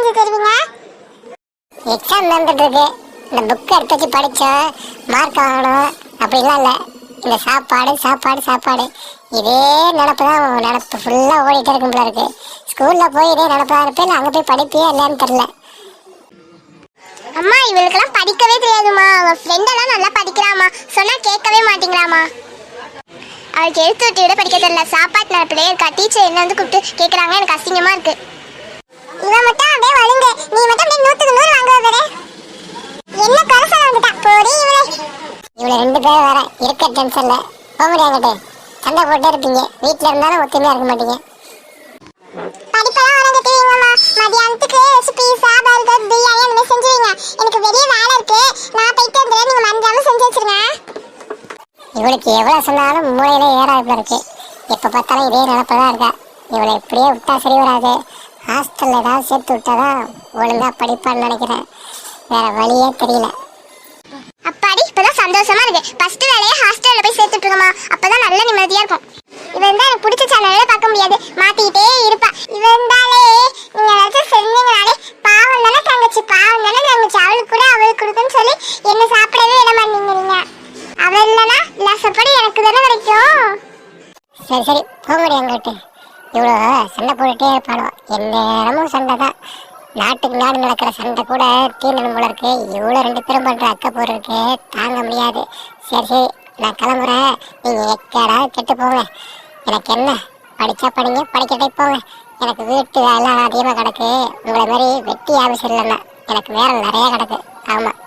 செஞ்சு தருவீங்க? எக்ஸாம் நடந்துட்டு இருக்கு. இந்த புக் எடுத்து வச்சு படிச்சா மார்க் வாங்கணும் அப்படிலாம் இல்லை. இந்த சாப்பாடு சாப்பாடு சாப்பாடு இதே நினப்பு தான் நினப்பு ஃபுல்லாக ஓடிட்டே இருக்கும் போல இருக்கு. ஸ்கூலில் போய் இதே நினப்பா இருப்பேன், அங்கே போய் படிப்பியே இல்லைன்னு தெரில. அம்மா இவளுக்கெல்லாம் படிக்கவே தெரியாதுமா. அவள் ஃப்ரெண்டெல்லாம் நல்லா படிக்கிறாமா, சொன்னால் கேட்கவே மாட்டேங்கிறாமா. அவளுக்கு எழுத்து விட்டு விட படிக்க தெரியல. சாப்பாட்டு நினப்பிலே இருக்கா. டீச்சர் என்ன வந்து கூப்பிட்டு கேட்குறாங்க, எனக்கு அசிங்கமாக இருக்கு. இவன் மட்டும் அப்படியே வழுங்க, நீ மட்டும் அப்படியே 100க்கு 100 வாங்குவ. என்ன கரசல வந்துட்டா போடி இவளே. இவளை 2 பேர் வேற இருக்க டென்ஷன்ல போக முடியாங்கட்டு சண்டை போட்டே இருப்பீங்க. வீட்டில் இருந்தாலும் ஒத்துமையாக இருக்க மாட்டீங்க. படிப்பெல்லாம் வர கட்டுவீங்கம்மா. மதியானத்துக்கு பீஸா பர்கர் பிரியாணி அந்த மாதிரி செஞ்சுவீங்க. எனக்கு வெளியே வேலை இருக்கு, நான் போயிட்டு வந்துடுறேன். நீங்கள் மறந்துடாம செஞ்சு வச்சிருங்க. இவளுக்கு எவ்வளோ சொன்னாலும் மூளையில ஏறாப்புல இருக்கு. எப்போ பார்த்தாலும் இதே நினப்பதான் இருக்கா. இவளை இப்படியே விட்டா சரி வராது. ஹாஸ்டலில் ஏதாவது சேர்த்து விட்டாதான் ஒழுங்காக படிப்பான்னு நினைக்கிறேன். வேற வழியே தெரியல. அப்பாடி இப்பதான் சந்தோஷமா இருக்கு. ஃபர்ஸ்ட் வேலையை ஹாஸ்டல்ல போய் சேர்த்துட்டுருக்கோமா, அப்பதான் நல்ல நிம்மதியா இருக்கும். இவன் தான் எனக்கு பிடிச்ச சேனல்ல பார்க்க முடியாது, மாத்திக்கிட்டே இருப்பா. இவன் தானே நீங்க ஏதாச்சும் செஞ்சீங்கனாலே பாவம் தானே தங்கச்சி, பாவம் தானே தங்கச்சி, அவளுக்கு கூட அவளுக்கு கொடுக்குன்னு சொல்லி என்ன சாப்பிடவே விட மாட்டீங்க. அவள் இல்லைன்னா எல்லா சாப்பாடும் எனக்கு தானே கிடைக்கும். சரி சரி போக முடியாங்கிட்டு. இவ்வளோ சண்டை போட்டுட்டே இருப்பாளோ, எந்த இடமும் சண்டை தான். நாட்டுக்கு நாடு நடக்கிற சண்டை கூட தீர்ந்து போல இருக்கு. இவ்வளோ 2 பேரும் பண்ணுற அக்கா போர் இருக்கு, தாங்க முடியாது. சரி சரி நான் கிளம்புறேன். நீங்கள் எக்கடா கெட்டு போங்க. எனக்கு என்ன, படித்தா படிங்க, படிக்கட்டே போங்க. எனக்கு வீட்டு வேலை அதிகமாக கிடக்கு. உங்களை மாதிரி வெட்டி ஆஃபீஸ் இல்லைன்னா எனக்கு வேலை நிறையா கிடக்கு. ஆமாம்.